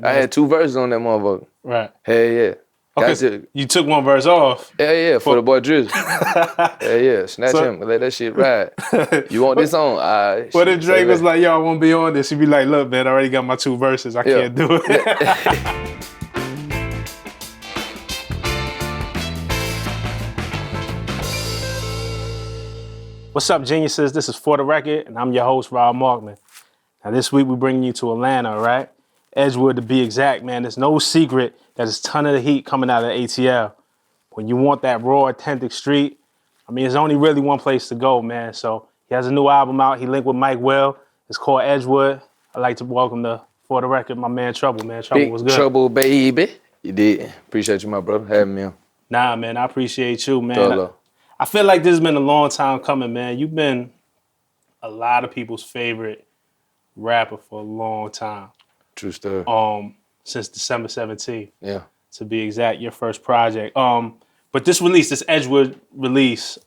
I had 2 verses on that motherfucker. Right. Hell yeah. Okay, you took 1 verse off. Yeah, for the boy Drizzy. Yeah, snatch him, let that shit ride. You want this on? What if Drake was like, yo, I won't be on this? He'd be like, look, man, I already got my 2 verses. I can't do it. What's up, geniuses? This is For The Record, and I'm your host, Rob Markman. Now, this week we're bringing you to Atlanta, right? Edgewood to be exact, man. There's no secret that there's a ton of the heat coming out of ATL. When you want that raw, authentic street, I mean, there's only really one place to go, man. So he has a new album out. He linked with Mike Will. It's called Edgewood. I'd like to welcome For The Record, my man Trouble, man. Trouble was good. Trouble, baby. You did. Appreciate you, my brother, having me on. Nah, man, I appreciate you, man. I feel like this has been a long time coming, man. You've been a lot of people's favorite rapper for a long time. True story. Since December 17th. Yeah. To be exact, your first project. But this release, this Edgewood release,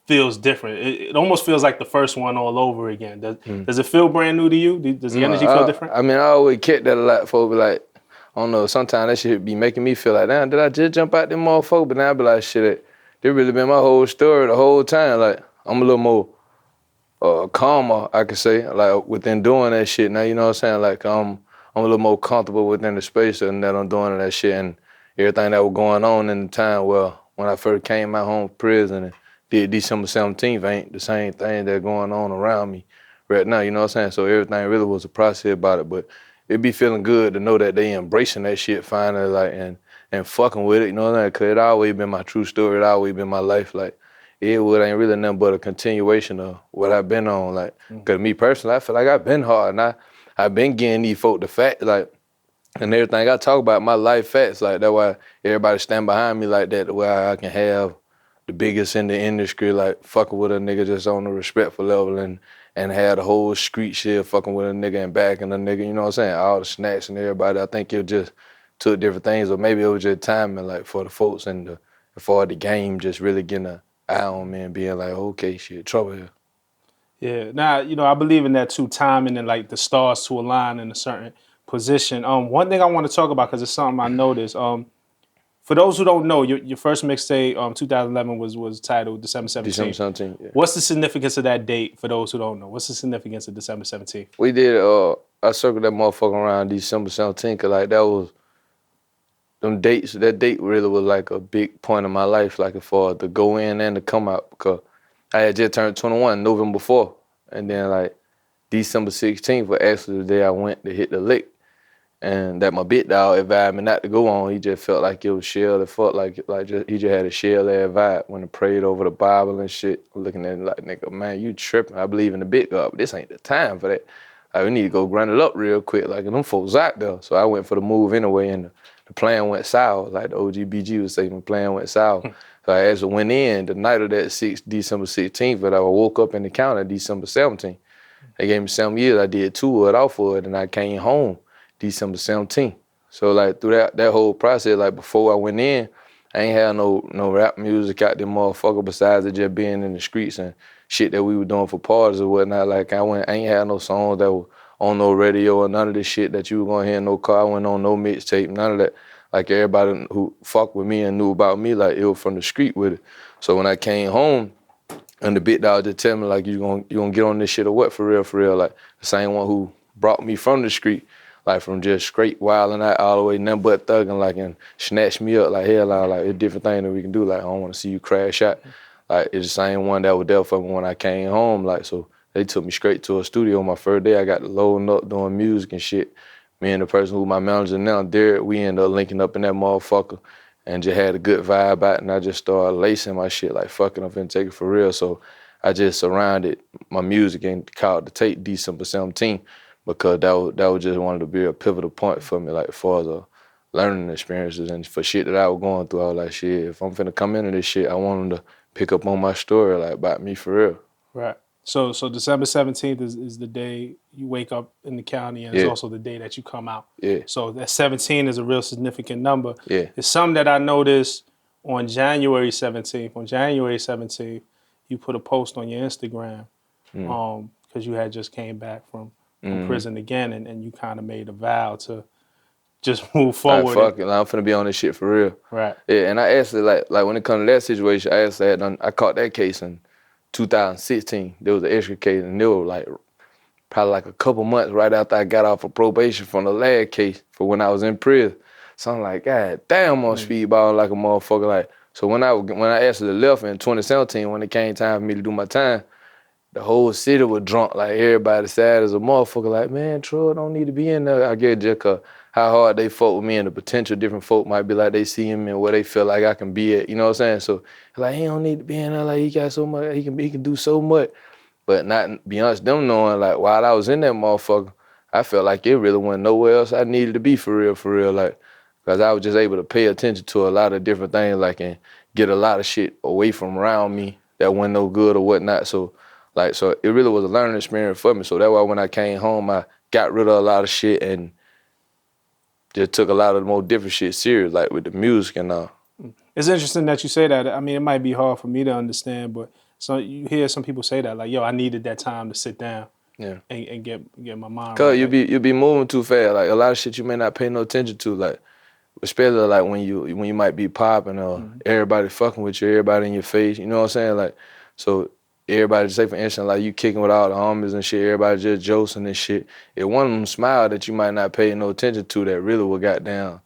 feels different. It almost feels like the first one all over again. Does it feel brand new to you? Does the energy feel different? I mean, I always kept that a lot. Folks be like, I don't know, sometimes that shit be making me feel like, damn, did I just jump out them motherfuckers? But now I be like, shit, this really been my whole story the whole time. Like, I'm a little more calmer, I could say, like, within doing that shit. Now, you know what I'm saying? Like, I'm a little more comfortable within the space and that I'm doing that shit and everything that was going on in the time. Well, when I first came out home from prison and did December 17th, ain't the same thing that's going on around me right now, you know what I'm saying? So everything really was a process about it, but it be feeling good to know that they embracing that shit finally, like, and fucking with it, you know what I'm saying? Cause it always been my true story, it always been my life, like, Edgewood ain't really nothing but a continuation of what I've been on, like, cause me personally, I feel like I've been hard, and I've been getting these folk the fact, like, and everything I talk about, my life facts, like, that's why everybody stand behind me like that, where I can have the biggest in the industry, like, fucking with a nigga just on a respectful level and have the whole street shit fucking with a nigga and backing a nigga, you know what I'm saying? All the snacks and everybody, I think it just took different things, or maybe it was just timing, like, for the folks and for the game just really getting an eye on me and being like, okay, shit, trouble here. Yeah, now, you know, I believe in that too, timing and like the stars to align in a certain position. One thing I want to talk about, because it's something I noticed. For those who don't know, your first mixtape, 2011, was titled December 17th. December 17th, yeah. What's the significance of that date for those who don't know? What's the significance of December 17th? We did, I circled that motherfucker around December 17th, cause like that was, them dates, that date really was like a big point in my life, like for the go in and the come out, because I had just turned 21 November 4th, and then like December 16th was actually the day I went to hit the lick. And that my big dog advised me not to go on. He just felt like it was shell. It felt like he just had a shell-ass vibe when he prayed over the Bible and shit. Looking at it like, nigga, man, you tripping. I believe in the big God, but this ain't the time for that. Like, we need to go grind it up real quick. Like, them folks out there. So I went for the move anyway, and the plan went south. Like the OGBG was saying, the plan went south. So I actually went in the night of that December 16th, but I woke up in the county December 17th. They gave me 7 years. I did 2 of it off of it, and I came home December 17th. So like through that whole process, like before I went in, I ain't had no rap music out there motherfucker besides it just being in the streets and shit that we were doing for parties or whatnot. Like I ain't had no songs that were on no radio or none of this shit that you were gonna hear in no car. I went on no mixtape, none of that. Like everybody who fucked with me and knew about me, like it was from the street with it. So when I came home, and the big dog just tell me like you gonna get on this shit or what for real, like the same one who brought me from the street. Like from just straight wilding out all the way, nothing but thugging, like, and snatch me up, like, hell, like, it's different thing that we can do. Like, I don't want to see you crash out. Like, it's the same one that was there for me when I came home. Like, so they took me straight to a studio my first day. I got to loading up, doing music and shit. Me and the person who my manager now, Derek, we ended up linking up in that motherfucker and just had a good vibe out, and I just started lacing my shit, like, fucking, I'm finna take it for real. So I just surrounded my music and called the tape December 17th. Because that was just wanted to be a pivotal point for me, like, as far as learning experiences and for shit that I was going through. I was like, shit, if I'm finna come into this shit, I want them to pick up on my story, like, about me for real. Right. So December 17th is the day you wake up in the county, and it's also the day that you come out. Yeah. So that 17 is a real significant number. Yeah. It's something that I noticed on January 17th. On January 17th, you put a post on your Instagram because you had just came back from prison again, and you kind of made a vow to just move Like, forward. fuck it, like, I'm finna be on this shit for real. Right. Yeah, and I actually, like when it comes to that situation, I actually I caught that case in 2016. There was an extra case, and there was like probably like a couple months right after I got off of probation from the last case for when I was in prison. So I'm like, God damn, I'm on speedball like a motherfucker. Like, so when I actually left in 2017, when it came time for me to do my time, the whole city was drunk. Like, everybody sad as a motherfucker. Like, man, Troy don't need to be in there. I get just how hard they fought with me, and the potential different folk might be like they see him and where they feel like I can be at. You know what I'm saying? So like, he don't need to be in there. Like, he got so much. He can do so much. But not be honest, them knowing like while I was in that motherfucker, I felt like it really wasn't nowhere else I needed to be for real. Like, cause I was just able to pay attention to a lot of different things, like, and get a lot of shit away from around me that wasn't no good or whatnot. So it really was a learning experience for me. So that's why when I came home, I got rid of a lot of shit and just took a lot of the more different shit serious, like with the music and all. It's interesting that you say that. I mean, it might be hard for me to understand, but so you hear some people say that, like, yo, I needed that time to sit down and get my mind Cause right. you be moving too fast. Like, a lot of shit you may not pay no attention to. Like, especially like when you might be popping or everybody fucking with you, everybody in your face. You know what I'm saying? Like, so everybody, say for instance, like you kicking with all the homies and shit, everybody just josing and shit. If one of them smile that you might not pay no attention to, that really will got down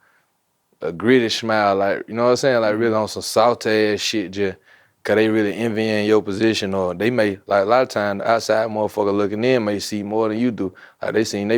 a gritty smile, like, you know what I'm saying? Like, really on some salty ass shit, just cause they really envying your position, or they may, like, a lot of times, the outside motherfucker looking in may see more than you do. Like, they seen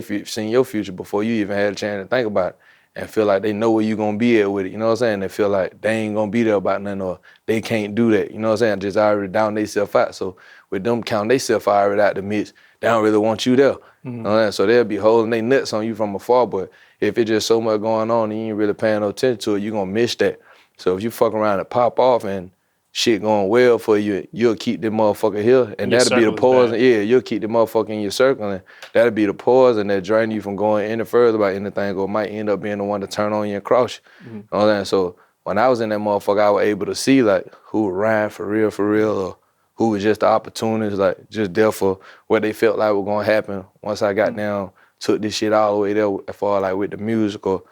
your future before you even had a chance to think about it, and feel like they know where you gonna be at with it, you know what I'm saying? They feel like they ain't gonna be there about nothing, or they can't do that, you know what I'm saying? Just already down they self out. So with them counting they self already out the midst, they don't really want you there. You know what I'm saying? So they'll be holding their nuts on you from afar, but if it's just so much going on and you ain't really paying no attention to it, you're gonna miss that. So if you fuck around and pop off and shit going well for you, you'll keep the motherfucker here, and that'll be the poison. Yeah, you'll keep the motherfucker in your circle, and that'll be the poison that drain you from going any further about anything, or might end up being the one to turn on you and cross you. You know what I'm saying? So when I was in that motherfucker, I was able to see like who would ride for real, or who was just the opportunities, like just there for what they felt like was gonna happen. Once I got down, took this shit all the way there as far like with the music, or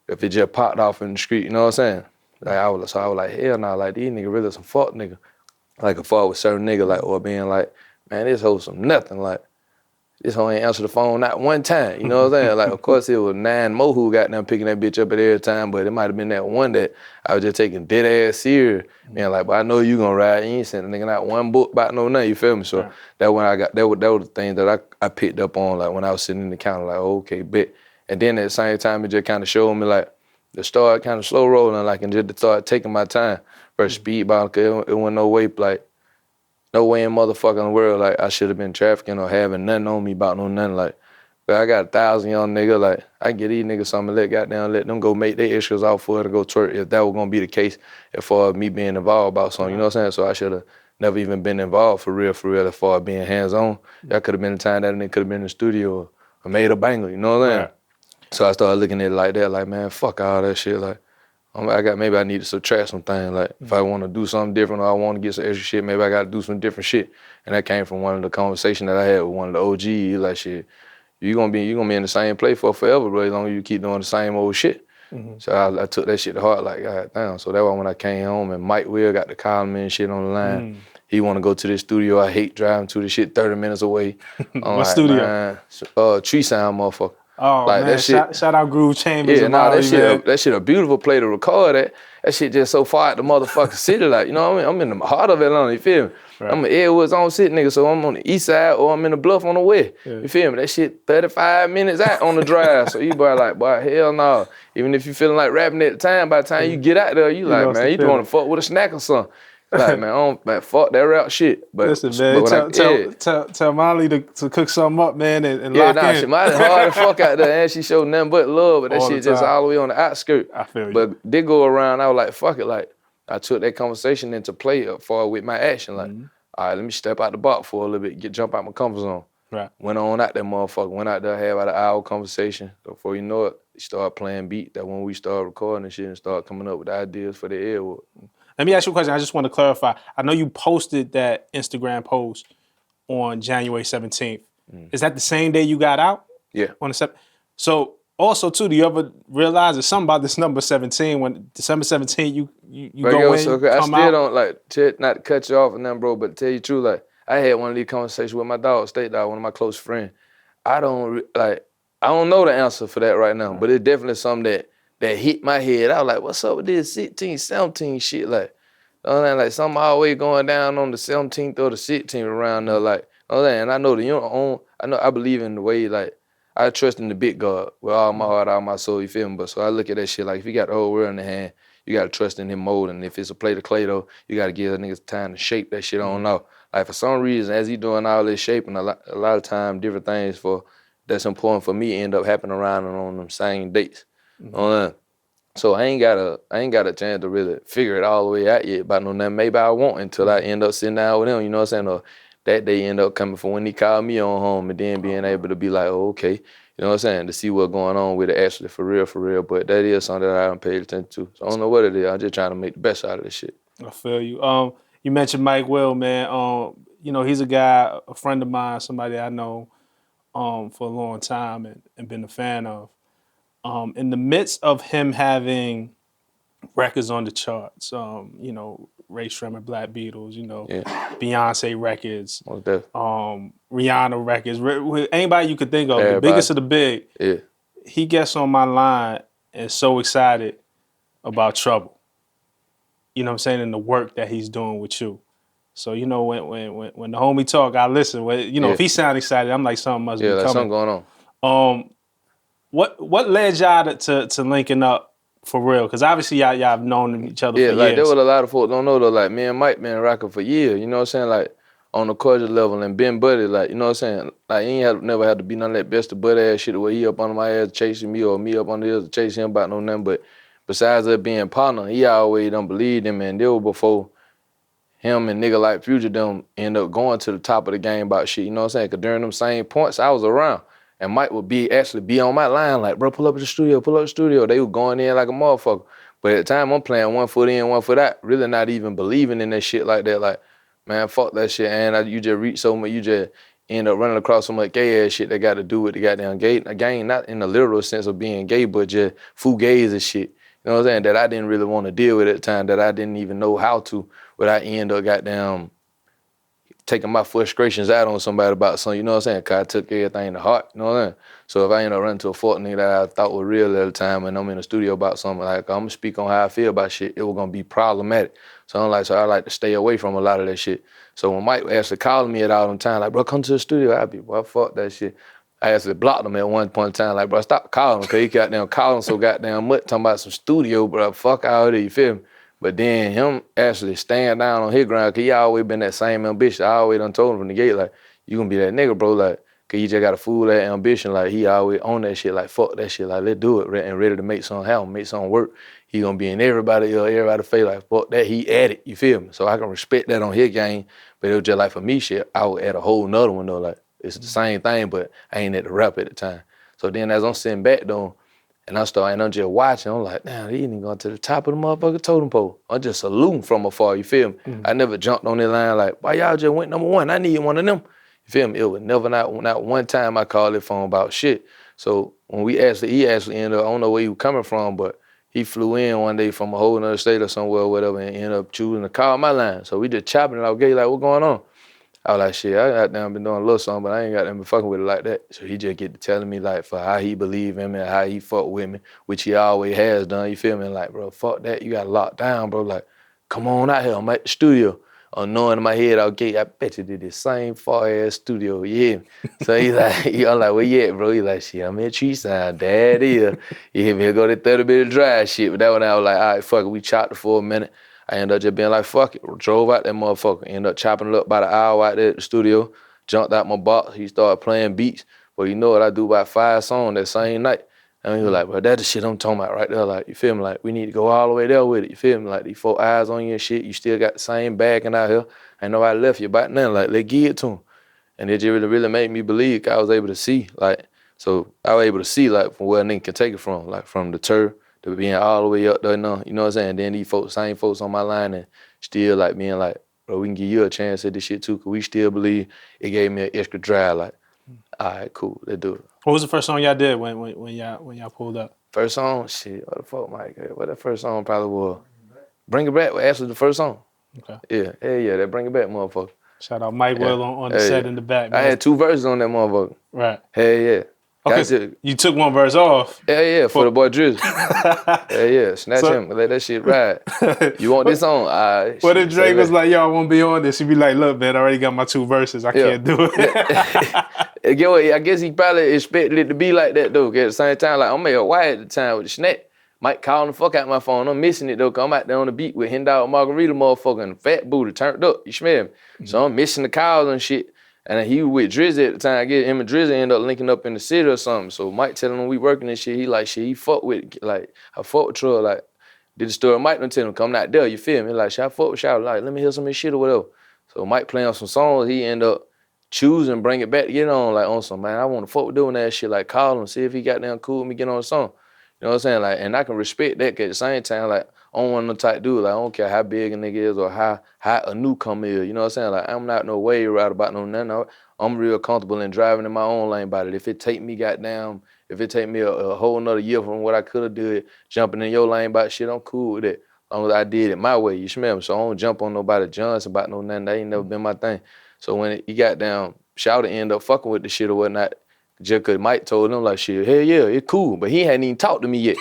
if it just popped off in the street, you know what I'm saying? Like, I was like, hell nah, like, these niggas really some fuck nigga. Like, a fuck with certain nigga, like, or being like, man, this hoe some nothing, like, this hoe ain't answer the phone not one time, you know what I'm saying? Like, of course, it was 9 more who got them picking that bitch up at every time, but it might have been that one that I was just taking dead ass serious, being like, but I know you gonna ride, you ain't sending a nigga not one book about no nothing, you feel me? So that when I got, that was the thing that I picked up on, like, when I was sitting in the counter, like, okay, bet. And then at the same time, it just kind of showed me, like, to start kind of slow rolling, like, and just to start taking my time versus speedball, cause it wasn't no way, like, no way in motherfucking world, like, I should have been trafficking or having nothing on me about no nothing, like, but I got 1,000 young niggas, like, I can get these niggas something, let them go make their issues off for it to go twerk, if that was gonna be the case, as far as me being involved about something, you know what I'm saying? So I should have never even been involved for real, as far as being hands-on. That could have been the time that nigga could have been in the studio or made a banger, you know what I'm saying? So I started looking at it like that, like, man, fuck all that shit. Like, maybe I need to subtract some things. Like, if I want to do something different or I want to get some extra shit, maybe I got to do some different shit. And that came from one of the conversations that I had with one of the OGs. Like, shit, you gonna be in the same place for forever, bro, as long as you keep doing the same old shit. So I took that shit to heart, like, God damn. So that's why when I came home and Mike Will got to call me and shit on the line, he want to go to this studio. I hate driving to the shit 30 minutes away. I'm what like, studio? Man, Tree Sound, motherfucker. Oh, like, man, that shit, shout out Groove Chambers. Yeah, nah, that shit a beautiful play to record that. That shit just so far out the motherfucking city, like, you know what I mean? I'm in the heart of Atlanta, you feel me? Right. I'm an Edgewood on city nigga, so I'm on the east side or I'm in the Bluff on the west. You feel me? That shit 35 minutes out on the drive. So you boy, hell no. Even if you feeling like rapping at the time, by the time you get out there, you like, man, you want to fuck with a snack or something. Like, man, fuck that rap shit. But listen, man, tell Molly to cook something up, man, and lock in. Shit, Molly hard as fuck out there, and she showed nothing but love, but that shit just all the way on the outskirt. I feel you. But did go around, I was like, fuck it, like, I took that conversation into play for with my action, like, all right, let me step out the box for a little bit, jump out my comfort zone. Right. Went on out that motherfucker, went out there, had about an hour conversation. Before you know it, start playing beat. That when we start recording and shit and start coming up with ideas for the Edgewood. Let me ask you a question. I just want to clarify. I know you posted that Instagram post on January 17th. Is that the same day you got out? Yeah. On the 7th? So Also, too, do you ever realize there's something about this number 17 when December 17 you But go yo, in, I come still out? don't like not to cut you off and then, bro. But to tell you the truth, like I had one of these conversations with my dog, State Dog, one of my close friends. I don't know the answer for that right now, but it's definitely something that hit my head. I was like, what's up with this 16, 17 shit? Like, you know what I'm saying? Like something always going down on the 17th or the 16th around there. Like, you know what I'm saying? And I know I believe in the way, like, I trust in the big God with all my heart, all my soul, you feel me? But so I look at that shit like if you got the whole world in the hand, you gotta trust in him more. And if it's a plate of clay though, you gotta give the niggas time to shape that shit on off. Like for some reason, as he doing all this shaping, a lot of time, different things that's important for me end up happening around and on them same dates. So I ain't got a chance to really figure it all the way out yet about no nothing. Maybe I won't until I end up sitting down with him, you know what I'm saying? Or that day end up coming for when he called me on home and then being able to be like, oh, okay, you know what I'm saying, to see what's going on with it actually for real. But that is something that I don't pay attention to. So I don't know what it is. I'm just trying to make the best out of this shit. I feel you. You mentioned Mike Will, man. You know, he's a guy, a friend of mine, somebody I know for a long time and been a fan of. In the midst of him having records on the charts, you know, Ray Shremmer, Black Beatles, you know, Yeah, Beyonce records, most definitely. Rihanna records, anybody you could think of, the Everybody. biggest of the big, Yeah. he gets on my line and so excited about Trouble. You know what I'm saying? And the work that he's doing with you. So, you know, when the homie talk, I listen. You know, Yeah. if he sound excited, I'm like, something must Yeah, be like something coming. going on. What led y'all to linking up for real? Because obviously y'all have known each other Yeah, for like there years. was a lot of folks don't know though, like me and Mike been rocking for years, you know what I'm saying? Like on the cordial level and been buddy, like, you know what I'm saying? Like he never had to be none of that best of butt ass shit where he up under my ass chasing me or me up under his chasing him about no nothing. But besides us being partner, he always done believed him, and there was before him and nigga like Future them end up going to the top of the game about shit, you know what I'm saying? Cause during them same points I was around. And Mike would actually be on my line like, bro, pull up to the studio. They were going in like a motherfucker. But at the time, I'm playing 1 foot in, 1 foot out, really not even believing in that shit like that. Like, man, fuck that shit. And you just reach so much, you just end up running across so much gay ass shit that got to do with the goddamn gay. Again, not in the literal sense of being gay, but just fugazi shit. You know what I'm saying? That I didn't really want to deal with at the time, that I didn't even know how to, but I end up goddamn taking my frustrations out on somebody about something, you know what I'm saying? Cause I took everything to heart, you know what I'm saying? So if I end up running to a fault nigga that I thought was real at the time and I'm in the studio about something, like I'm gonna speak on how I feel about shit, it was gonna be problematic. So I like to stay away from a lot of that shit. So when Mike actually calling me at all the time, like, bro, come to the studio, I'd be, well, fuck that shit. I actually blocked him at one point in time, like, bro, stop calling him, cause he goddamn calling so goddamn much, talking about some studio, bro, fuck out of there, you feel me? But then him actually staying down on his ground, cause he always been that same ambition. I always done told him from the gate, like, you gonna be that nigga, bro, like, cause you just got a fool that ambition, like, he always on that shit, like, fuck that shit, like, let's do it, and ready to make something happen, make something work. He gonna be in everybody face, like, fuck that, he at it, you feel me? So I can respect that on his game, but it was just like, for me, shit, I was at a whole nother one, though, like, it's the same thing, but I ain't at the rap at the time. So then as I'm sitting back, though, and I'm just watching. I'm like, damn, he ain't going to the top of the motherfucking totem pole. I'm just saluting from afar, you feel me? I never jumped on that line like, why y'all just went number one? I need one of them. You feel me? It was never, not one time I called it phone about shit. So when he actually ended up, I don't know where he was coming from, but he flew in one day from a whole other state or somewhere or whatever and ended up choosing to call my line. So we just chopping it out, gay, like, what going on? I was like, shit, I got down been doing a little something, but I ain't got them been fucking with it like that. So he just get to telling me like for how he believe in me and how he fuck with me, which he always has done, you feel me? Like, bro, fuck that, you got locked down, bro. Like, come on out here, I'm at the studio. Knowing in my head, okay, I bet you did the same far ass studio, you hear me? So he's like, I'm like, where you at, bro? He's like, shit, I'm in Treeside, dad here. You hear me? He'll go to 30-minute drive shit. But that one I was like, all right, fuck it, we chopped it for a minute. I ended up just being like, fuck it. Drove out that motherfucker. Ended up chopping it up about an hour out there at the studio. Jumped out my box. He started playing beats. But you know what? I do about 5 songs that same night. And he was like, bro, that's the shit I'm talking about right there. Like, you feel me? Like, we need to go all the way there with it. You feel me? Like, these 4 eyes on you and shit. You still got the same bagging out here. Ain't nobody left you about nothing. Like, let's give it to him. And it just really made me believe I was able to see. Like, so I was able to see, like, from where a nigga can take it from. Like, from the turf to being all the way up there, you know what I'm saying? Then these folks, same folks on my line and still like being like, bro, we can give you a chance at this shit too, cause we still believe it gave me an extra drive. Like, all right, cool, let's do it. What was the first song y'all did when y'all pulled up? First song, shit, what the fuck, Mike? What that first song probably was? Bring It Back was actually the first song. Okay. Yeah, hell yeah, that Bring It Back motherfucker. Shout out Mike Will on the Hell set yeah. in the back, I man. had 2 verses on that motherfucker. Right. Hell yeah. Okay, Gotcha. you took one verse off. Hell yeah, for the boy Drizzy. Hell yeah, snatch him, let that shit ride. You want this on? What if Drake was like, yo, I won't be on this? He'd be like, look, man, I already got my 2 verses. I can't do it. Get what? I guess he probably expected it to be like that though. 'Cause at the same time, like I'm made a white at the time with the snack. Mike calling the fuck out my phone. I'm missing it though, 'cause I'm out there on the beat with Hen Dog Margarita motherfucker and Fat Booty turned up. You smell me? Mm-hmm. So I'm missing the calls and shit. And he was with Drizzy at the time. I guess him and Drizzy end up linking up in the city or something. So Mike telling him we working and shit. He like shit. He fuck with like I fuck with Troy. Like did the story. Mike don't tell him come out there. You feel me? Like shit, I fuck with y'all. Like let me hear some of his shit or whatever. So Mike playing on some songs. He end up choosing Bring It Back to get on like on some man. I want to fuck with doing that shit. Like call him, see if he got down cool with me get on the song. You know what I'm saying? Like, and I can respect that. 'Cause at the same time, like, I don't want no type dude. Like, I don't care how big a nigga is or how a newcomer is. You know what I'm saying? Like, I'm not no way right about no nothing. I'm real comfortable in driving in my own lane about it. If it take me if it take me a whole nother year from what I could have did, jumping in your lane about shit, I'm cool with it. As long as I did it my way, you smell me? So I don't jump on nobody Johnson about no nothing. That ain't never been my thing. So when he got down, Shouter end up fucking with the shit or whatnot. Just cause Mike told him like shit, hell yeah, it's cool. But he hadn't even talked to me yet.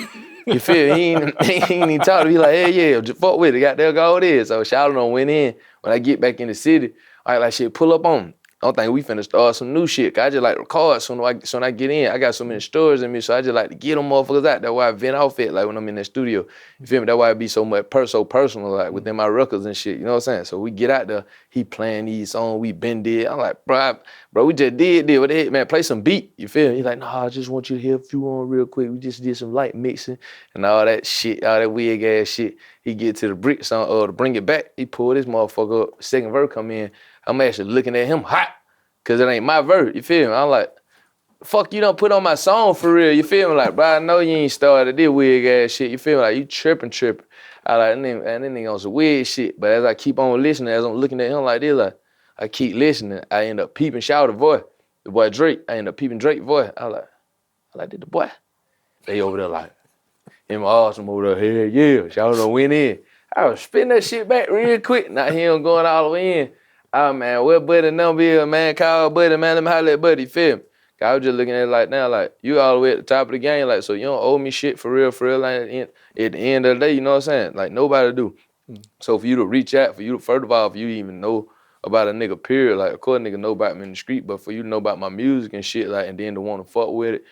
You feel me? He ain't even talked to me like, hell yeah, just fuck with it. Got there go it is. So Shouter done went in. When I get back in the city, I like shit, pull up on him. I don't think we finna start some new shit. 'Cause I just like record soon when I get in. I got so many stories in me, so I just like to get them motherfuckers out. That's why I vent off it like when I'm in the studio. You feel me? That's why it be so much so personal like within my records and shit. You know what I'm saying? So we get out there, he playing these songs, we been did. I'm like, bro, we just did what the heck, man, play some beat. You feel me? He's like, nah, I just want you to hear a few on real quick. We just did some light mixing and all that shit, all that weird ass shit. He get to the brick song to Bring It Back. He pulled this motherfucker up. Second verse come in. I'm actually looking at him hot. Cause it ain't my verse, you feel me? I'm like, fuck you don't put on my song for real, you feel me? Like, bro, I know you ain't started this weird ass shit, you feel me? Like, you tripping. I like, man, that nigga on some weird shit. But as I keep on listening, as I'm looking at him like this, like, I keep listening, I end up peeping Shouter voice. The boy Drake, I end up peeping Drake voice. I like, did the boy? They over there like, him awesome over there, hell yeah, Shouter done went in. I was spitting that shit back real quick, not him going all the way in. Oh, man, what buddy number is, man? Call buddy, man, let me holler at buddy, feel me? I was just looking at it like now, like, you all the way at the top of the game, like, so you don't owe me shit for real, like, at the end of the day, you know what I'm saying? Like, nobody do. So for you to reach out, first of all, if you even know about a nigga, period, like, of course nigga know about me in the street, but for you to know about my music and shit, like, and then to want to fuck with it,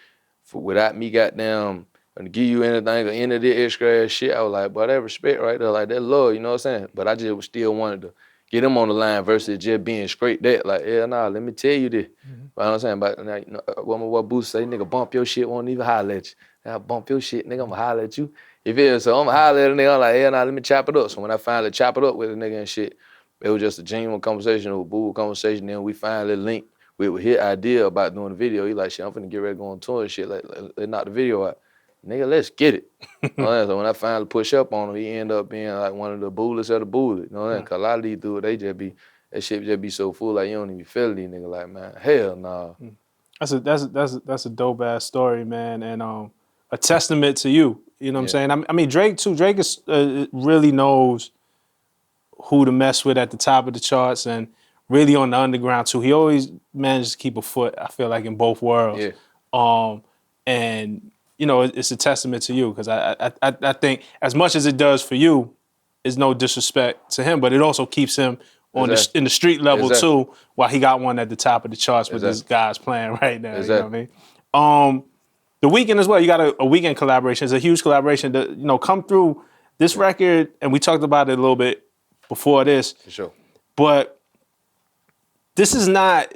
without me goddamn, and to give you anything or any of this extra ass shit, I was like, boy, that respect right there, like, that love, you know what I'm saying? But I just still wanted to get him on the line versus just being straight that. Like, yeah, nah, let me tell you this. Mm-hmm. You know what I'm saying? But now, you know, what Boosie say, nigga, bump your shit, won't even holler at you. Now, bump your shit, nigga, I'm gonna holler at you. You feel me? So I'm gonna holler at a nigga, I'm like, yeah, nah, let me chop it up. So when I finally chop it up with a nigga and shit, it was just a genuine conversation, a boo conversation. Then we finally linked with his idea about doing the video. He like, shit, I'm finna get ready to go on tour and shit. Like, let's knock the video out. Nigga, let's get it. You know what I'm saying? So when I finally push up on him, he ended up being like one of the bullets of the bullet. You know what I'm saying? Cause a lot of these dudes, that shit just be so full, like you don't even feel these niggas. Like, man, hell nah. That's a dope ass story, man, and a testament to you. You know what I'm saying? I mean, Drake too. Drake is really knows who to mess with at the top of the charts and really on the underground too. He always manages to keep a foot, I feel like, in both worlds. Yeah. And you know, it's a testament to you because I think as much as it does for you, is no disrespect to him, but it also keeps him on in the street level too, while he got one at the top of the charts with these guys playing right now. You know what I mean? The Weeknd as well, you got a Weeknd collaboration. It's a huge collaboration that, you know, come through this record, and we talked about it a little bit before this. For sure. But this is not,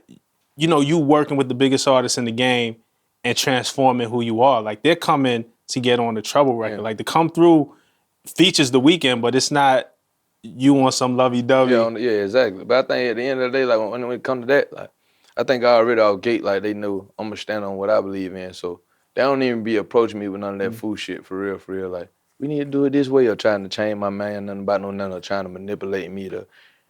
you know, you working with the biggest artists in the game and transforming who you are. Like, they're coming to get on the Trouble record. Like, the Come Through features the Weeknd, but it's not you on some lovey-dovey. Yeah, exactly. But I think at the end of the day, like when it comes to that, like I think I already off gate, like they know I'm gonna stand on what I believe in. So they don't even be approaching me with none of that fool shit for real. Like, we need to do it this way or trying to change my man, nothing about no nothing or trying to manipulate me to.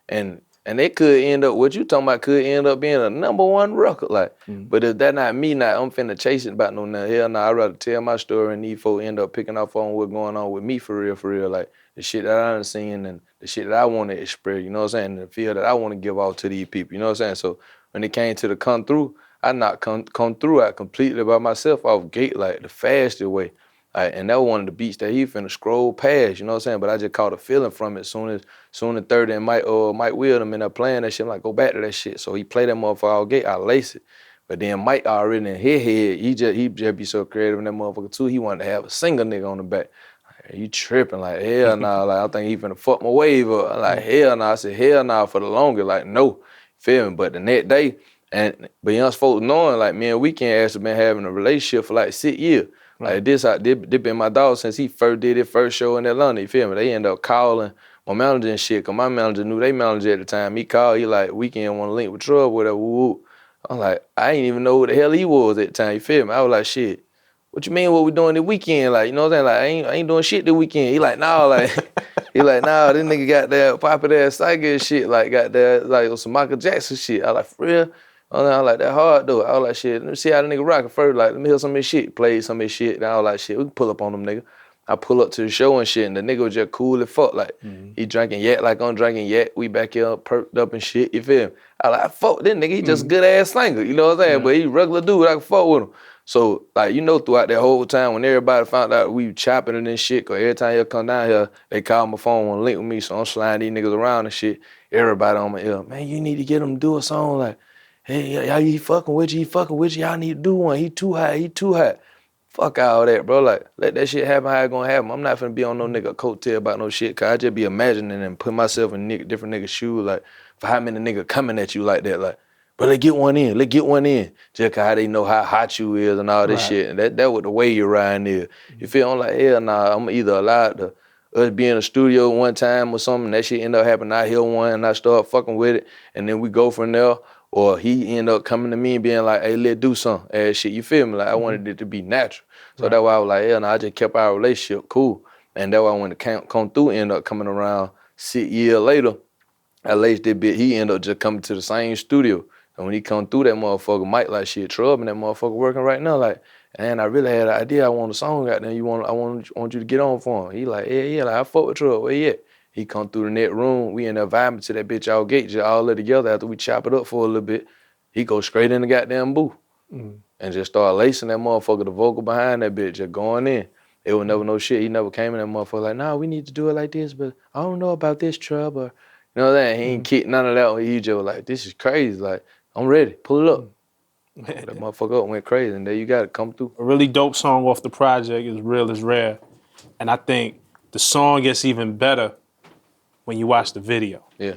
And And it could end up, what you talking about could end up being a #1 record. Like, but if that not me, I'm finna chase it about no nothing. Hell no, I'd rather tell my story and these folks end up picking up on what's going on with me for real. Like, the shit that I done seen and the shit that I want to express, you know what I'm saying? The feel that I want to give out to these people, you know what I'm saying? So when it came to the come through, I not come through out completely by myself off gate, like the fastest way. And that was one of the beats that he finna scroll past, you know what I'm saying? But I just caught a feeling from it soon as 30 and Mike Will them in there playing that shit. I'm like, go back to that shit. So he played that motherfucker all gate, I lace it. But then Mike already in his head, he just be so creative in that motherfucker too. He wanted to have a single nigga on the back. Like, you tripping, like hell nah. Like I think he finna fuck my wave up. I'm like, hell nah. I said, hell nah for the longest. Like, no. Feel me? But the next day, but young folks knowing, like, me and Weeknd actually been having a relationship for like 6 years. Like this been my dog since he first did his first show in Atlanta, you feel me? They ended up calling my manager and shit, cause my manager knew they manager at the time. He called, he like, Weeknd wanna link with Trouble, whatever, woo. I'm like, I ain't even know who the hell he was at the time, you feel me? I was like, shit, what you mean what we doing this weekend? Like, you know what I'm saying? Like, I ain't doing shit this weekend. He like, nah, like, he like, nah, this nigga got that popular ass psychic shit, like got that, like some Michael Jackson shit. I like, for real? I was like, that hard though. I was like, shit, let me see how the nigga rockin' first. Like, let me hear some of his shit. Played some of his shit. And I was like, shit, we can pull up on them nigga. I pull up to the show and shit, and the nigga was just cool as fuck. Like, he drinking yak like I'm drinking yak. We back here perked up and shit, you feel me? I like, fuck this nigga, he just a good ass singer, you know what I'm saying? But he regular dude, I can fuck with him. So, like, you know, throughout that whole time, when everybody found out we chopping and shit, cause every time he'll come down here, they call my phone and link with me, so I'm sliding these niggas around and shit. Everybody on my ear, man, you need to get him to do a song like, hey, y'all, he fucking with you, y'all need to do one. He too hot. Fuck all that, bro. Like, let that shit happen how it gonna happen. I'm not finna be on no nigga coattail about no shit, cause I just be imagining and put myself in different niggas' shoes, like, for how many niggas coming at you like that, like, bro, let's get one in. Just cause how they know how hot you is and all this shit. And that was the way you riding is. You feel, I'm like, hell nah, I'm either allowed to us be in the studio one time or something, that shit end up happening, I hear one and I start fucking with it, and then we go from there. Or he end up coming to me and being like, hey, let's do something, ass shit. You feel me? Like, I wanted it to be natural. So that's why I was like, hell no, I just kept our relationship cool. And that's why when the come through ended up coming around 6 years later, I laced that bit, he ended up just coming to the same studio. And when he come through, that motherfucker Mike like, shit, Trouble, and that motherfucker working right now. Like, and I really had an idea, I want a song out there, I want you to get on for him. He like, yeah, like, I fuck with Trouble, where he at? He come through the net room, we end up vibing to that bitch all gate, just all live together after we chop it up for a little bit. He go straight in the goddamn booth and just start lacing that motherfucker, the vocal behind that bitch, just going in. It was never no shit. He never came in that motherfucker like, nah, we need to do it like this, but I don't know about this, Trouble. You know what I'm saying? He ain't kick none of that. He just was like, this is crazy. Like, I'm ready. Pull it up. That motherfucker up went crazy, and there you got it. Come through. A really dope song off the project is Real is Rare. And I think the song gets even better when you watch the video. Yeah.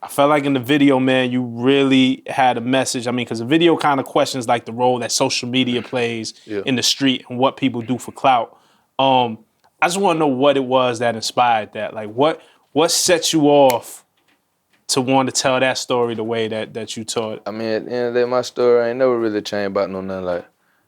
I felt like in the video, man, you really had a message. I mean, because the video kind of questions like the role that social media plays in the street and what people do for clout. I just want to know what it was that inspired that. Like, what set you off to want to tell that story the way that you told it? I mean, at the end of the day, my story ain't never really changed about no nothing. Like,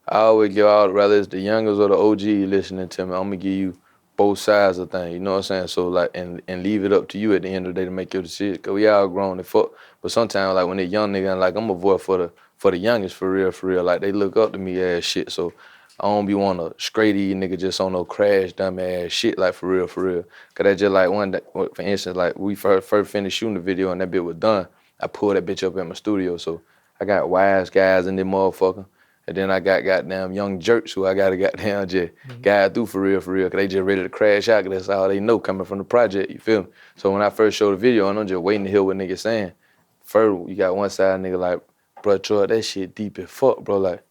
I always give out, whether it's the youngers or the OG listening to me, I'm gonna give you both sides of things, you know what I'm saying? So like, and leave it up to you at the end of the day to make your decision, cause we all grown and fuck. But sometimes like when they young nigga, like I'm a voice for the youngest for real. Like they look up to me ass shit. So I don't be wanna stray these nigga just on no crash dumb ass shit, like for real. Cause that just like one day, for instance, like we first finished shooting the video and that bit was done. I pulled that bitch up in my studio. So I got wise guys in there motherfucker. And then I got goddamn young jerks who I gotta goddamn just guide through for real, cause they just ready to crash out, cause that's all they know coming from the project, you feel me? So when I first showed the video, and I'm just waiting to hear what niggas saying. First, you got one side nigga like, bro, Troy, that shit deep as fuck, bro. Like,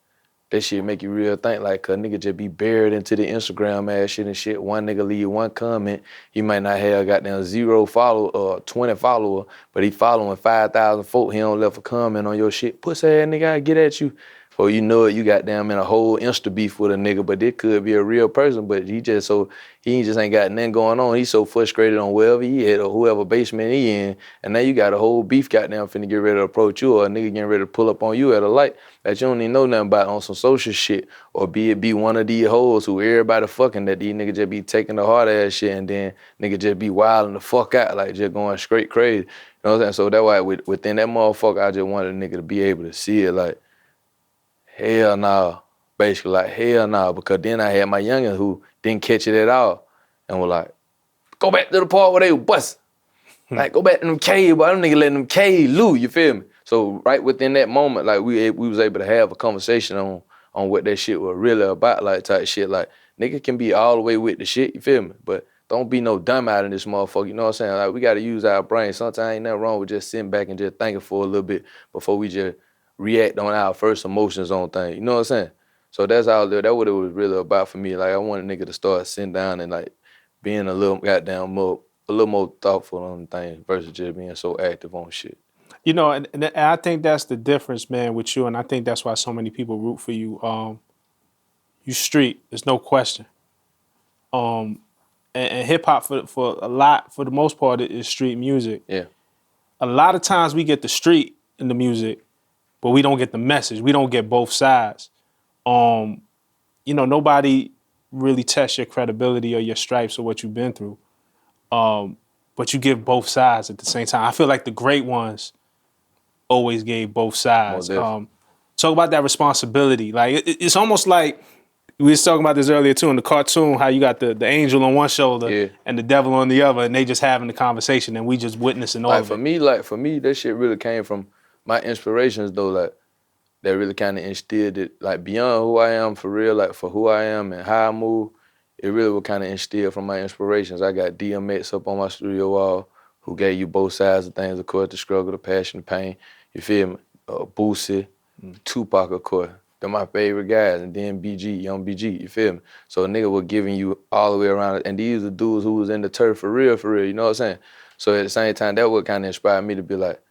that shit make you real think, like, cause nigga just be buried into the Instagram ass shit and shit. One nigga leave one comment, he might not have goddamn 0 follower or 20 follower, but he following 5,000 folk, he don't left a comment on your shit. Pussy ass nigga, I get at you. Before you know it, you got damn in a whole Insta beef with a nigga, but it could be a real person, but he just ain't got nothing going on. He's so frustrated on wherever he at or whoever basement he in, and now you got a whole beef goddamn finna get ready to approach you or a nigga getting ready to pull up on you at a light that you don't even know nothing about on some social shit, or be one of these hoes who everybody fucking that these niggas just be taking the hard ass shit and then nigga just be wilding the fuck out, like just going straight crazy. You know what I'm saying? So that's why within that motherfucker, I just wanted a nigga to be able to see it like, hell nah. Basically like, hell nah. Because then I had my youngin who didn't catch it at all and was like, go back to the part where they were busting. Like, go back to them cave, but them niggas letting them cave loose, you feel me? So right within that moment, like we was able to have a conversation on what that shit was really about, like type shit. Like, nigga can be all the way with the shit, you feel me? But don't be no dumb out in this motherfucker, you know what I'm saying? Like, we gotta use our brain. Sometimes ain't nothing wrong with just sitting back and just thinking for a little bit before we just react on our first emotions on things, you know what I'm saying? So that's what it was really about for me. Like, I want a nigga to start sitting down and like being a little more thoughtful on things versus just being so active on shit. You know, and I think that's the difference, man, with you, and I think that's why so many people root for you. You street, there's no question. And hip hop for the most part, is street music. Yeah. A lot of times we get the street in the music, but we don't get the message. We don't get both sides. You know, nobody really tests your credibility or your stripes or what you've been through. But you give both sides at the same time. I feel like the great ones always gave both sides. Talk about that responsibility. Like it's almost like we was talking about this earlier too in the cartoon, how you got the angel on one shoulder and the devil on the other, and they just having the conversation and we just witnessing all of it. For me, that shit really came from my inspirations though, like that really kind of instilled it, like beyond who I am for real, like for who I am and how I move, it really was kind of instilled from my inspirations. I got DMX up on my studio wall, who gave you both sides of things, of course, the struggle, the passion, the pain, you feel me? Boosie, Tupac, of course. They're my favorite guys, and then BG, Young BG, you feel me? So a nigga was giving you all the way around, and these are dudes who was in the turf for real, you know what I'm saying? So at the same time, that would kind of inspire me to be like,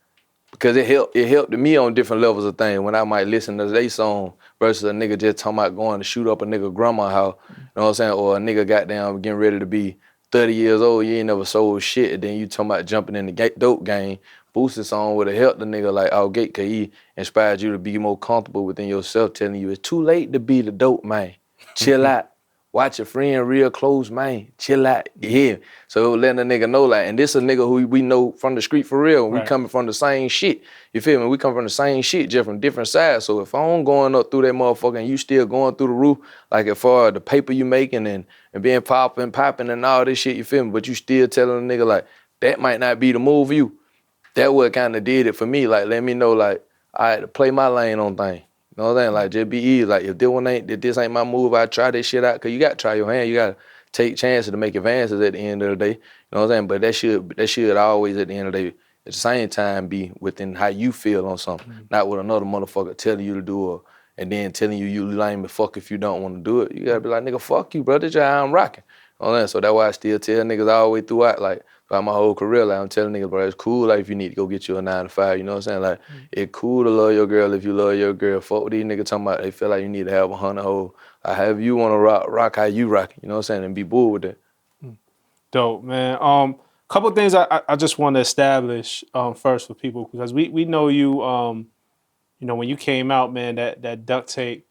because it helped me on different levels of things when I might listen to their song versus a nigga just talking about going to shoot up a nigga grandma's house, you know what I'm saying? Or a nigga goddamn getting ready to be 30 years old, you ain't never sold shit, and then you talking about jumping in the dope game. Boosie song would have helped the nigga like out gate, cause he inspired you to be more comfortable within yourself, telling you it's too late to be the dope man. Chill out. Watch your friend real close, man. Chill out. You hear me? So it was letting a nigga know, like, and this a nigga who we know from the street for real. We coming from the same shit. You feel me? We come from the same shit, just from different sides. So if I'm going up through that motherfucker and you still going through the roof, like as far as the paper you making and being popping and all this shit, you feel me? But you still telling a nigga like, that might not be the move for you. That what kind of did it for me. Like, let me know, like, I had to play my lane on things. You know what I'm saying? Like, just be easy. Like, if this ain't my move, I try this shit out. Cause you gotta try your hand. You gotta take chances to make advances at the end of the day. You know what I'm saying? But that should always at the end of the day, at the same time, be within how you feel on something. Not what another motherfucker telling you to do and then telling you lame as fuck if you don't want to do it. You gotta be like, nigga, fuck you, bro. This is how I'm rocking. You know what I'm saying? So that's why I still tell niggas all the way throughout, like, throughout my whole career, like, I'm telling niggas, bro, it's cool, like, if you need to go get you a 9 to 5, you know what I'm saying? Like, it's cool to love your girl if you love your girl. Fuck what these niggas talking about, they feel like you need to have 100 hoes. Like, however you want to rock how you rock, you know what I'm saying? And be bull with that. Dope, man. Couple things I just want to establish first for people, because we know you, you know, when you came out, man, that duct tape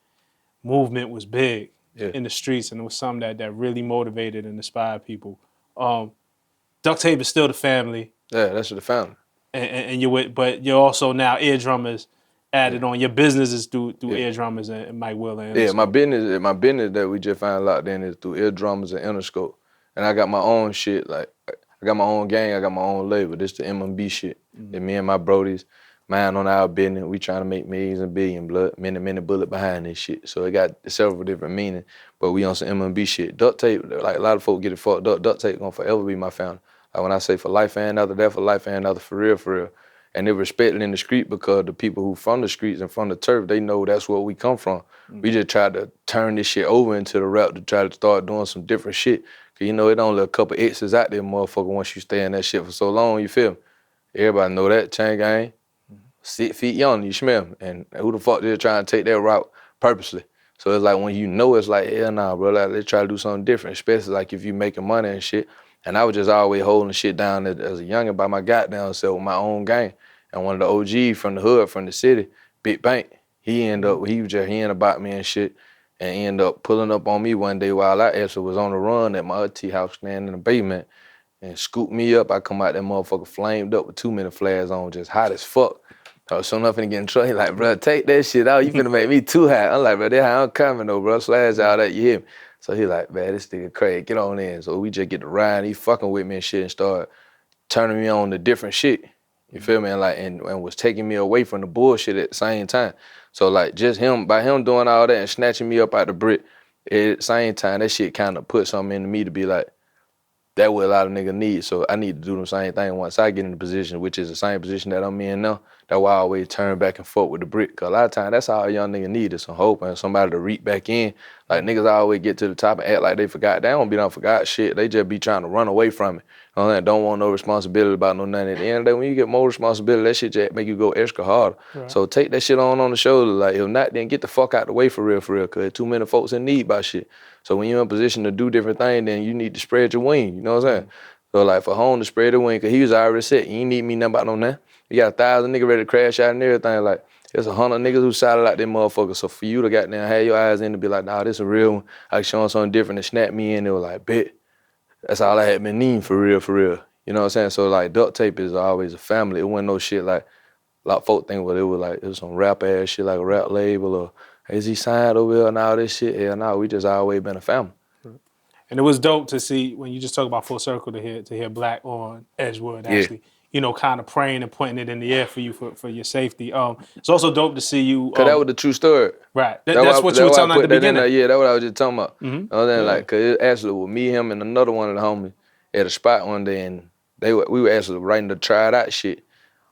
movement was big in the streets, and it was something that really motivated and inspired people. Duct tape is still the family. Yeah, that's the family. And but you're also now ear drummers added on. Your business is through ear drummers and Mike Will and Interscope. My business that we just found out then is through ear drummers and Interscope. And I got my own shit, like I got my own gang, I got my own label. This the MMB shit. That me and my brodies, mind on our business. We trying to make millions and billion blood, many bullet behind this shit. So it got several different meanings, but we on some MMB shit. Duct tape, like a lot of folk get it fucked up. Duct tape gonna forever be my family. Like when I say for life and another, that for life and another, for real. And they respect it in the street because the people who from the streets and from the turf, they know that's where we come from. We just tried to turn this shit over into the rap to try to start doing some different shit. Cause you know, it only a couple X's out there, motherfucker, once you stay in that shit for so long, you feel me? Everybody know that, chain gang, 6 feet young, you smell me. And who the fuck they're trying to take that route purposely? So it's like when you know it's like, hell nah, bro, like they try to do something different, especially like if you making money and shit. And I was just always holding shit down as a youngin' by my goddamn self with my own gang. And one of the OGs from the hood, from the city, Big Bank, he ended up hearing about me and shit, and he ended up pulling up on me one day while I actually was on the run at my auntie house, standing in the basement, and scooped me up. I come out that motherfucker flamed up with 2 minute flares on, just hot as fuck. I was so nothing to get in trouble. He like, bro, take that shit out. You finna make me too hot. I'm like, bro, that's how I'm coming though, bro. Slash out that, you hear me? So he like, man, this nigga crazy. Get on in. So we just get to ride. He fucking with me and shit and start turning me on to different shit. You feel me? And was taking me away from the bullshit at the same time. So like just by him doing all that and snatching me up out the brick, at the same time, that shit kind of put something into me to be like, that's what a lot of niggas need. So I need to do the same thing once I get in the position, which is the same position that I'm in now. That's why I always turn back and forth with the brick. Cause a lot of times that's all a young nigga need is some hope and somebody to reach back in. Like niggas always get to the top and act like they forgot. They don't be done forgot shit. They just be trying to run away from it. Don't want no responsibility about no nothing. At the end of the day, when you get more responsibility, that shit just make you go extra harder. Right. So take that shit on the shoulder. Like if not, then get the fuck out the way for real. Cause too many folks in need by shit. So when you're in a position to do different things, then you need to spread your wing. You know what I'm saying? So like for home to spread the wing, cause he was already set. You ain't need me nothing about no nothing. You got 1,000 niggas ready to crash out and everything. Like there's 100 niggas who shouted out them motherfuckers. So for you to goddamn have your eyes in to be like, nah, this a real one. I show them something different and snap me in. They were like, bet. That's all I had been needing for real. You know what I'm saying? So like duct tape is always a family. It wasn't no shit like a lot of folk think it was some rap ass shit like a rap label or is he signed over here and all this shit? Hell no, we just always been a family. And it was dope to see when you just talk about full circle to hear Black on Edgewood actually, kind of praying and putting it in the air for you for your safety. It's also dope to see you. Cause that was the true story. Right. That's what you were telling at the beginning. Yeah, that's what I was just talking about. Mm-hmm. Like, cause it actually was me, him, and another one of the homies at a spot one day, and we were actually writing the tried out shit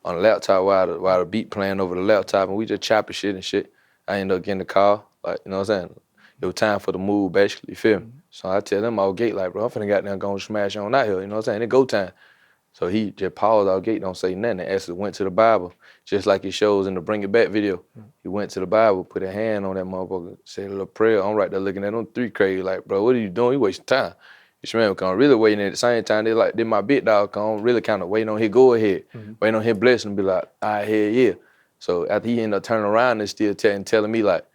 on the laptop while the beat playing over the laptop, and we just chopping shit and shit. I ended up getting the call, like, you know what I'm saying? It was time for the move, basically, you feel me? So I tell them out gate, like, bro, I'm finna goddamn go and smash on out here, you know what I'm saying? It go time. So he just paused out gate, don't say nothing, and actually went to the Bible, just like it shows in the Bring It Back video. He went to the Bible, put a hand on that motherfucker, said a little prayer. I'm right there looking at them three crazy, like, bro, what are you doing? You wasting time. You smell me? Cause I'm really waiting at the same time. They my big dog, cause I'm really kind of waiting on his go ahead, waiting on his blessing to be like, all right, hell yeah. So after he ended up turning around and still telling me like,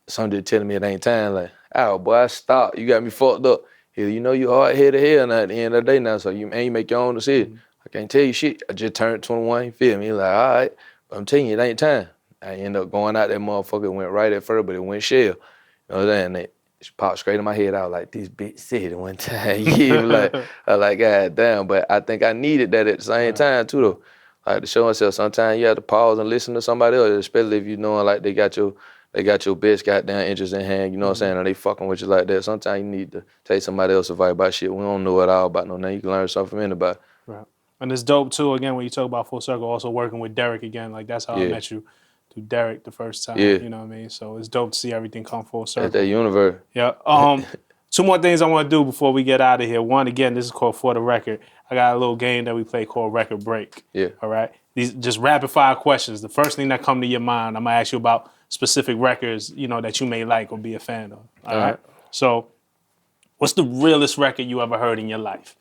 somebody telling me it ain't time, like, ow, boy, stop. You got me fucked up. Hell, you know you hard-headed hell now at the end of the day now, so you make your own decision. I can't tell you shit. I just turned 21, you feel me? Like, all right, but I'm telling you, it ain't time. I ended up going out that motherfucker, went right at first, but it went shell. You know what I'm saying? It popped straight in my head. I was like, this bitch said it one time. Yeah, I was like, God damn. But I think I needed that at the same time, too, though. Like, to show myself, sometimes you have to pause and listen to somebody else, especially if you know, like, they got your best goddamn interest in hand, you know what I'm saying? And they fucking with you like that. Sometimes you need to take somebody else's advice about shit. We don't know it all about no nothing. You can learn something from anybody. Right. And it's dope too, again, when you talk about full circle, also working with Derek again. Like that's how I met you through Derek the first time. Yeah. You know what I mean? So it's dope to see everything come full circle. At that universe. Yeah. Two more things I want to do before we get out of here. One, again, this is called For the Record. I got a little game that we play called Record Break. Yeah. All right. These just rapid fire questions. The first thing that come to your mind, I'm gonna ask you about specific records, that you may like or be a fan of. All right. So, what's the realest record you ever heard in your life?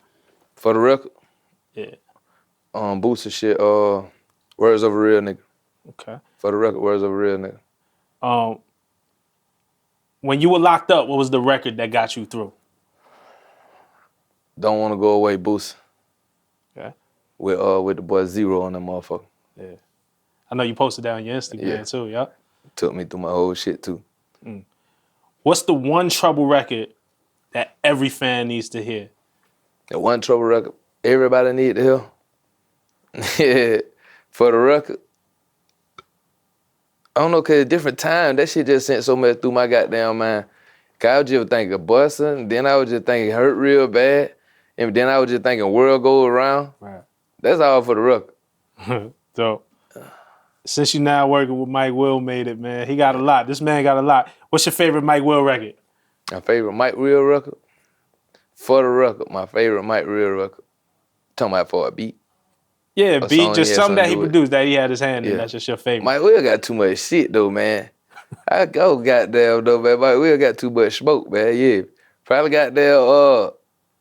For the record? Yeah. Boosie shit. Words of a Real Nigga. Okay. For the record, Words of a Real Nigga. When you were locked up, what was the record that got you through? Don't Want to Go Away, Boosie. Okay. With the boy Zero on that motherfucker. Yeah. I know you posted that on your Instagram too, yeah? Took me through my whole shit too. What's the one trouble record that every fan needs to hear? The one trouble record everybody need to hear? For the record, I don't know, cause at different time, that shit just sent so much through my goddamn mind. Cause I was just thinking Bussin, then I was just thinking Hurt Real Bad, and then I was just thinking World Go Around. Right. That's all for the record. So, since you now working with Mike Will made it, man. He got a lot. This man got a lot. What's your favorite Mike Will record? My favorite Mike Will record? For the record, my favorite Mike Will record. Talking about for a beat. Yeah, a beat, song just he had something that to he do with. produced that he had his hand in. Yeah. That's just your favorite. Mike Will got too much shit though, man. I go goddamn though, man. Mike Will got too much smoke, man. Yeah. Probably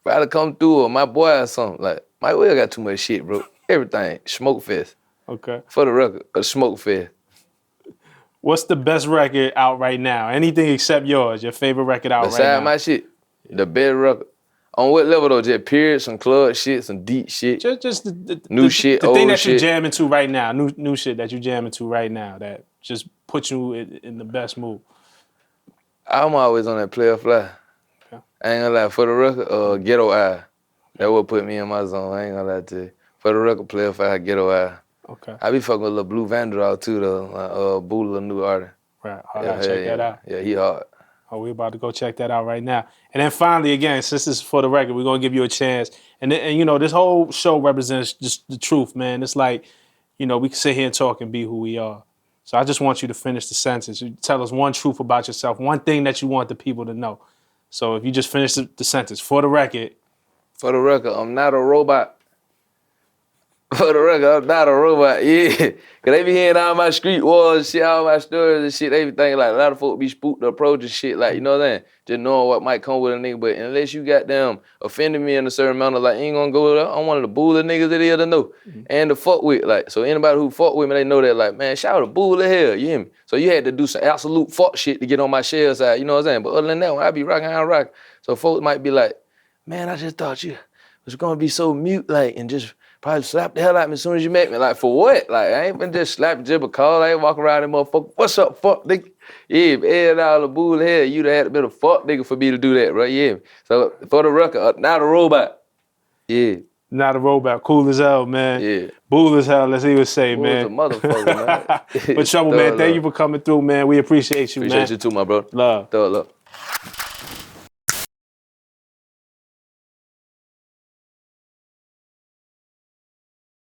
probably come through or my boy or something. Like Mike Will got too much shit, bro. Everything. Smoke fest. Okay. For the record, a smoke fest. What's the best record out right now? Anything except yours. Your favorite record out right Beside now. my shit, the best record. On what level though? Just period, some club shit, some deep shit. Just the New shit, the thing old that you shit. jamming to right now. New shit that you jamming to right now that just puts you in the best mood. I'm always on that player fly. Okay. I ain't gonna lie, for the record, Ghetto Eye. That what put me in my zone. I ain't gonna lie to you. For the record, player fly, Ghetto Eye. Okay. I be fucking with Lil Blue Vandal too though. Like Boo, new artist. Right. I gotta check that out. Yeah, he hard. Oh, we're about to go check that out right now. And then finally, again, since this is for the record, we're gonna give you a chance. And you know, this whole show represents just the truth, man. It's like, you know, we can sit here and talk and be who we are. So I just want you to finish the sentence. You tell us one truth about yourself, one thing that you want the people to know. So if you just finish the sentence, for the record. For the record, I'm not a robot. For the record, I'm not a robot, yeah. Cause they be hearing all my street wars, shit, all my stories and shit. They be thinking like a lot of folk be spooked to approach and shit, like, you know what I'm saying? Just knowing what might come with a nigga. But unless you goddamn offended me in a certain manner, like, you ain't gonna go there. I'm one of the bull niggas that is to know. And to fuck with, like, so anybody who fuck with me, they know that, like, man, shout out to bull the hell, you hear me? So you had to do some absolute fuck shit to get on my shell side, you know what I'm saying? But other than that, when I be rocking, I rock. So folks might be like, man, I just thought you was gonna be so mute, like, and just probably slap the hell out of me as soon as you met me. Like, for what? Like, I ain't been just slapping just because I ain't walking around that motherfucker. What's up, fuck nigga? Yeah, head all the bull head. You'd have had to be a fuck nigga for me to do that, right? Yeah. So, for the record, not a robot. Yeah. Not a robot. Cool as hell, man. Yeah. Bull as hell, as he would say, Bull man. is a motherfucker, man. But Trouble, man, thank you for coming through, man. We appreciate you, man. Appreciate you too, my bro. Love. Thug love.